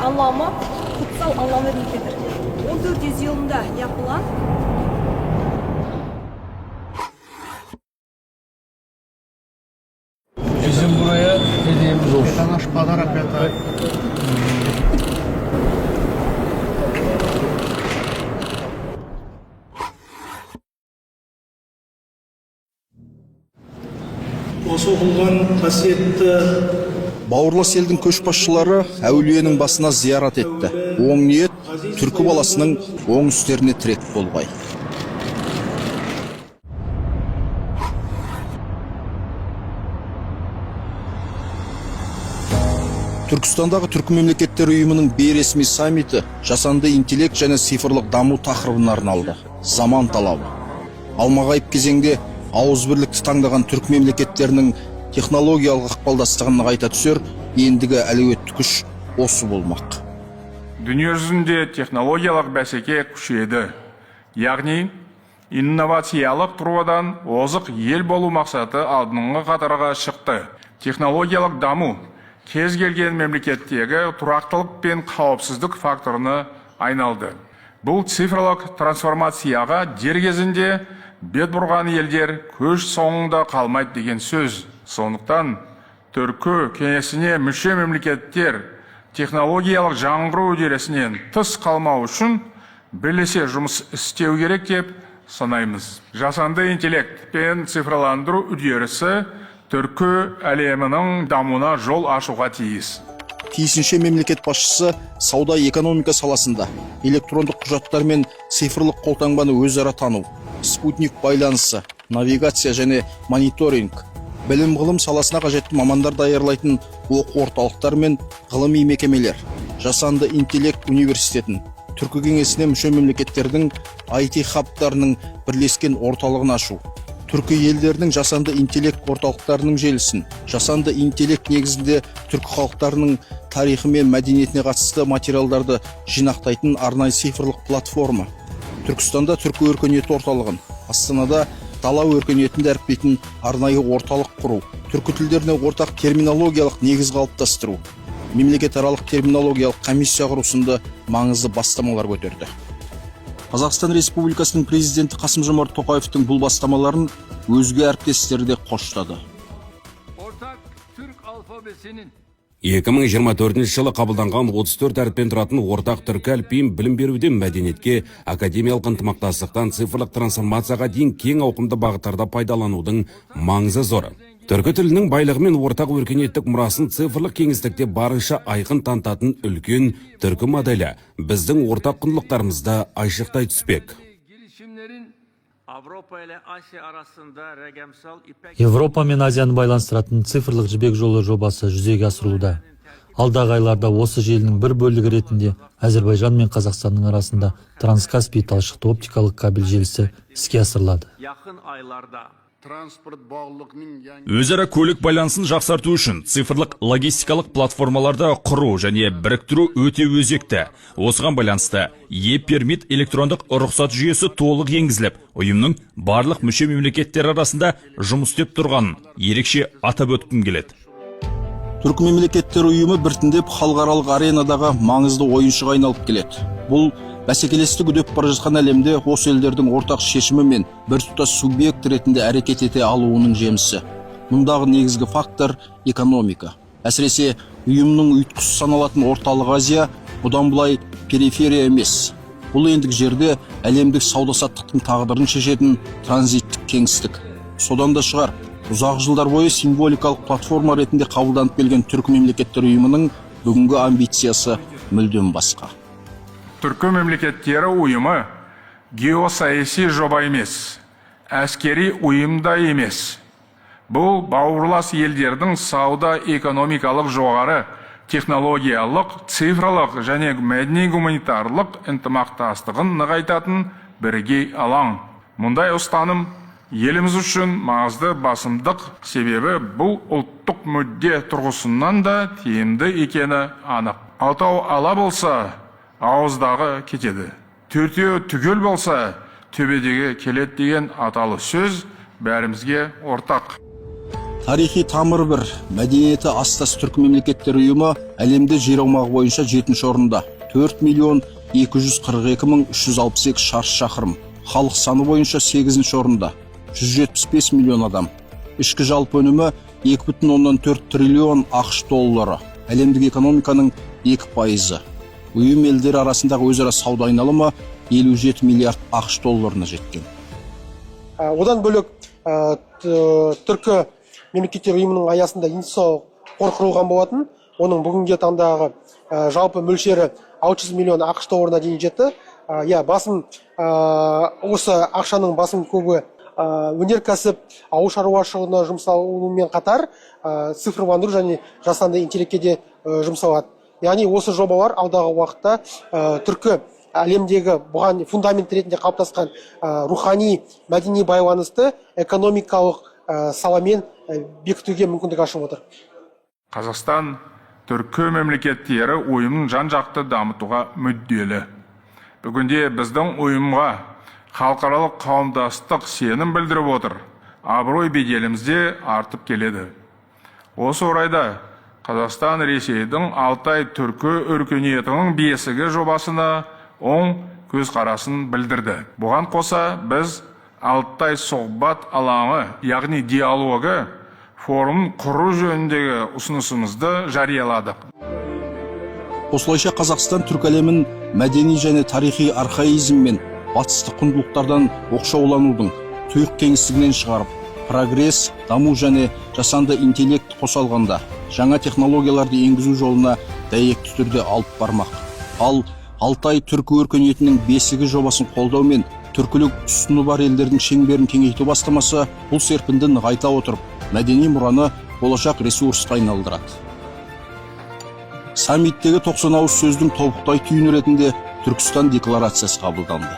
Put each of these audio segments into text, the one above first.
anlamı kutsal anlam vermektedir. 1400 yılında yapılan Bizim buraya hediyemiz olsun. Это наш подарок, это осы оқылған қасиетті Бауырлас елдің көшбасшылары әулиенің басына зиярат етті. Оң ниет түркі баласының оң үстеріне тірек болғай. Түркістандағы түркі мемлекеттер ұйымының бейресми саммиті жасанды интеллект және цифрлық даму тақырыбына арналды. Заман талабы. Алмағайып кезеңде ауызбірлікті таңдаған түркі мемлекеттерінің технологиялық ықпалдастығын нығайта түсер, ендігі әлеуетті күш осы болмақ. Дүниежүзінде технологиялық бәсеке күшейді. Яғни, инновациялық тұрғыдан озық ел болу мақсаты алдыңғы қатарға шықты. Технологиялық даму кез келген мемлекеттегі тұрақтылық пен қауіпсіздік факторына айналды. Бұл цифрлық трансформацияға дер кезінде бет бұрған елдер көш соңында қалмайды деген сөз. Сондықтан түркі кеңесіне мүше мемлекеттер технологиялық жаңғыру үдерісінен тыс қалмау үшін бірлесе жұмыс істеу керек деп санаймыз. Жасанды интеллект пен цифрландыру үдерісі түркі әлемінің дамуына жол ашуға тиіс. Тиісінше мемлекет басшысы сауда экономика саласында электрондық құжаттар мен цифрлық қолтаңбаны өзара тану, спутник байланысы, навигация және мониторинг, білім ғылым саласына қажетті мамандар даярлайтын оқу орталықтар мен ғылыми мекемелер, жасанды интеллект университетін, түркі кеңесіне мүше мемлекеттердің IT хабтарының бірлескен орталығын ашу, түркі елдерінің жасанды интеллект орталықтарының желісін, жасанды интеллект негізінде түркі халықтарының тарихы мен мәдениетіне қатысты материалдарды жинақтайтын арнайы цифрлық платформа, Түркістанда түркі өркениеті орталығын, Астанада дала өркениетін дәріптейтін арнайы орталық құру, түркі тілдеріне ортақ терминологиялық негіз қалыптастыру, мемлекетаралық терминологиялық комиссия құру сынды маңызды бастамалар көтерді. Қазақстан Республикасының президенті Қасым-Жомарт Тоқаевтың бұл бастамаларын өзге әріптестері де қоштады. Ортақ түрк алфавитінің 2024 жылы қабылданған 34 әріппен тұратын ортақ түркі әліпбиін білім беруден мәдениетке, академиялық ынтымақтастықтан цифрлық трансформацияға дейін кең ауқымды бағыттарда пайдаланудың маңызы зор. Түркі тілінің байлығы мен ортақ өркениеттік мұрасын цифрлық кеңістікте барынша айқын танытатын үлкен түркі моделі біздің ортақ құндылықтарымызды айшықтай түспек. Европа мен Азияны байланыстыратын цифрлық жібек жолы жобасы жүзеге асырылуда. Алдағы айларда осы желінің бір бөлігі ретінде Әзербайжан мен Қазақстанның арасында Транскаспий талшықты оптикалық кабель желісі іске асырылады. Өзара көлік байланысын жақсарту үшін цифрлық логистикалық платформаларды құру және біріктіру өте өзекті. Осыған байланысты e-пермит электрондық рұқсат жүйесі толық енгізіліп, ұйымның барлық мүше мемлекеттер арасында жұмыс істеп тұрғанын ерекше атап өткім келеді. Түркі мемлекеттер ұйымы біртіндеп халықаралық аренадағы маңызды ойыншыға айналып келеді. Бұл бәсекелестік үдеп бара жатқан әлемде осы елдердің ортақ шешімі мен біртұтас субъект ретінде әрекет ете алуының жемісі. Мұндағы негізгі фактор экономика. Әсіресе ұйымның ұйытқысы саналатын орталық Азия бұдан былай периферия емес. Бұл ендік жерде әлемдік сауда-саттықтың тағдырын шешетін транзиттік кеңістік. Содан да шығар, ұзақ жылдар бойы символикалық платформа ретінде қабылданып келген түркі мемлекеттер ұйымының бүгінгі амбициясы мүлдем басқа. Түркі мемлекеттері ұйымы геосаяси жоба емес, әскери ұйымда емес. Бұл бауырлас елдердің сауда экономикалық жоғары, технологиялық, цифрлық және мәдени-гуманитарлық ынтымақтастығын нығайтатын бірегей алаң. Мұндай ұстаным еліміз үшін маңызды басымдық, себебі бұл ұлттық мүдде тұрғысынан да тиімді екені анық. Алтау ала болса, ауыздағы кетеді. Төртеу түгел болса, төбедегі келет деген аталы сөз бәрімізге ортақ. Тарихи тамыр бір, мәдениеті астас түркі мемлекеттер ұйымы әлемде жер аумағы бойынша 7-ші орында. 4.242.362 шаршы шақырым. Халық саны бойынша 8-ші орында. 175 миллион адам. Ішкі жалпы өнімі 2,4 триллион ақш доллары. Әлемдік экономиканың 2%. Ұйым елдері арасындағы өзара сауда айналымы 57 миллиард ақш долларына жеткен. Одан бөлек түркі мемлекеттер ұйымының аясында инвестициялық қор құрылған болатын. Оның бүгінгі таңдағы жалпы мөлшері 600 миллион ақш долларына дейін жетті. Басым осы ақшаның басым көбі өнеркәсіп, ауыл шаруашылығына жұмсалуымен қатар цифрландыру және жасанды интеллектке де жұмсалады. Яғни осы жобалар алдағы уақытта түркі әлемдегі бұған фундамент ретінде қалыптасқан рухани мәдени байланысты экономикалық саламен бекітуге мүмкіндік ашып отыр. Қазақстан түркі мемлекеттері ұйымын жан-жақты дамытуға мүдделі. Бүгінде біздің ұйымға халықаралық қауымдастық сенім білдіріп отыр. Абырой беделімізде артып келеді. Осы орайда Қазақстан Ресейдің Алтай түркі өркениетінің бесігі жобасына оң көзқарасын білдірді. Бұған қоса біз Алтай сұхбат алаңы, яғни диалогы форум құру жөніндегі ұсынысымызды жарияладық. Осылайша Қазақстан түркі әлемін мәдени және тарихи архаизм мен батыстық құндылықтардан оқшауланудың тұйық кеңістігінен шығарып, прогресс, даму және жасанды интеллект қосалғанда жаңа технологияларды енгізу жолына дәйекті түрде алып бармақ. Ал Алтай түркі өркениетінің бесігі жобасын қолдаумен түркілік үстіні бар елдердің шеңберін кеңейту бастамасы бұл серпінді нығайта отырып, мәдени мұраны болашақ ресурсқа айналдырады. Саммиттегі 90 ауыз сөздің тобықтай түйіні ретінде Түркістан декларациясы қабылданды.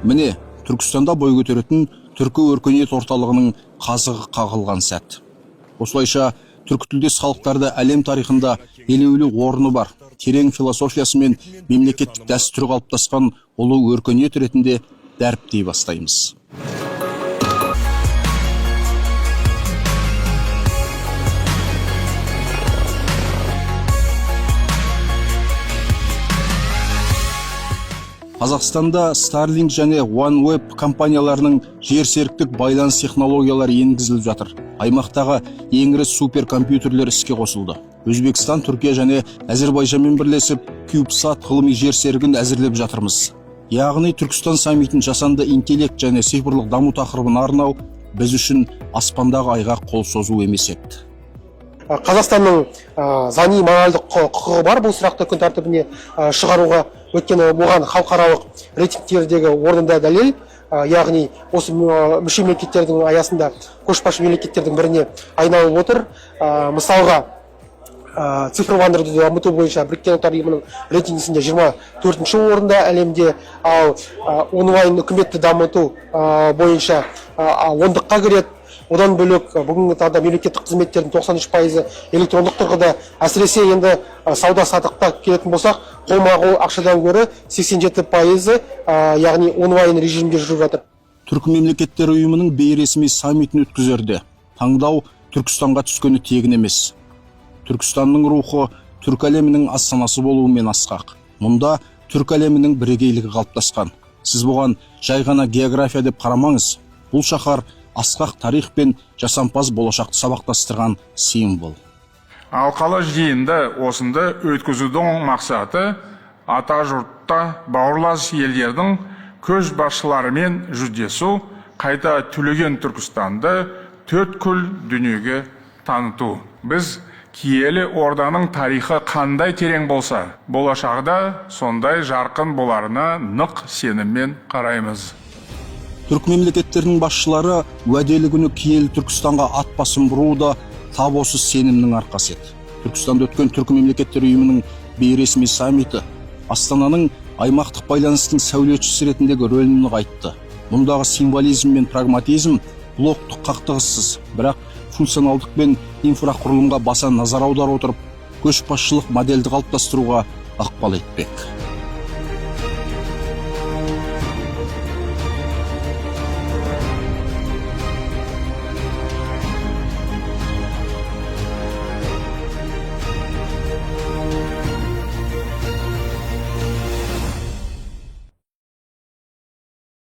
Міне, Түркістанда бой көтеретін түркі өркениет орталығының қазығы қағылған сәт. Осылайша түркі тілдес халықтарды әлем тарихында елеулі орны бар, терең философиясы мен мемлекеттік дәстүрі қалыптасқан ұлы өркениет ретінде дәріптей бастаймыз. Қазақстанда Starlink және OneWeb компанияларының жерсеріктік байланыс технологиялары енгізіліп жатыр. Аймақтағы ең ірі суперкомпьютерлер іске қосылды. Өзбекстан, Түркия және Әзербайжанмен бірлесіп CubeSat ғылыми жерсерігін әзірлеп жатырмыз. Яғни Түркістан саммитін жасанды интеллект және цифрлық даму тақырыбына арнау біз үшін аспандағы айға қол созу емес еді. Қазақстанның заңи моральдық құқығы бар бұл сұрақты күн тәртібіне шығаруға. Өйткені бұған халықаралық рейтингтердегі орнында дәлел, яғни осы мүше мемлекеттердің аясында көшбасшы мемлекеттердің біріне айналып отыр. Мысалға, цифрландыруды дамыту бойынша Біріккен ұлттар ұйымының рейтингісінде 24-ші орында әлемде, ал онлайн үкіметті дамыту бойынша 10-қа кіреді. Одан бөлек бүгінгі таңда мемлекеттік қызметтердің 93% электрондық тұрғыда, әсіресе енді сауда-саттықта келетін болсақ, қолма-қол ақшадан гөрі 87% яғни онлайн режимде жүріп жатыр. Түркі мемлекеттер ұйымының бейресми саммитін өткізерде таңдау Түркістанға түскені тегін емес. Түркістанның рухы түркі әлемінің астанасы болуымен асқақ. Мұнда түркі әлемінің бірегейлігі қалыптасқан. Сіз бұған жай ғана география деп қарамаңыз. Бұл шаһар асқақ тарих пен жасампаз болашақты сабақтастырған символ. Алқалы жиынды осында өткізудің мақсаты ата жұртта бауырлас елдердің көшбасшыларымен жүздесу, қайта түлеген Түркістанды төрткүл дүниеге таныту. Біз киелі орданың тарихы қандай терең болса, болашағда сондай жарқын боларына нық сеніммен қараймыз. Түрік мемлекеттерінің басшылары уәделі күні киелі Түркістанға ат басын бұруы да тап осы сенімнің арқасы еді. Түркістанда өткен түркі мемлекеттер ұйымының бейресми саммиті Астананың аймақтық байланыстың сәулетшісі ретіндегі рөлін нығайтты. Мұндағы символизм мен прагматизм блоктық қақтығыссыз, бірақ функционалдық пен инфрақұрылымға баса назар аударып отырып, көшбасшылық модельді қалыптастыруға ықпал етпек.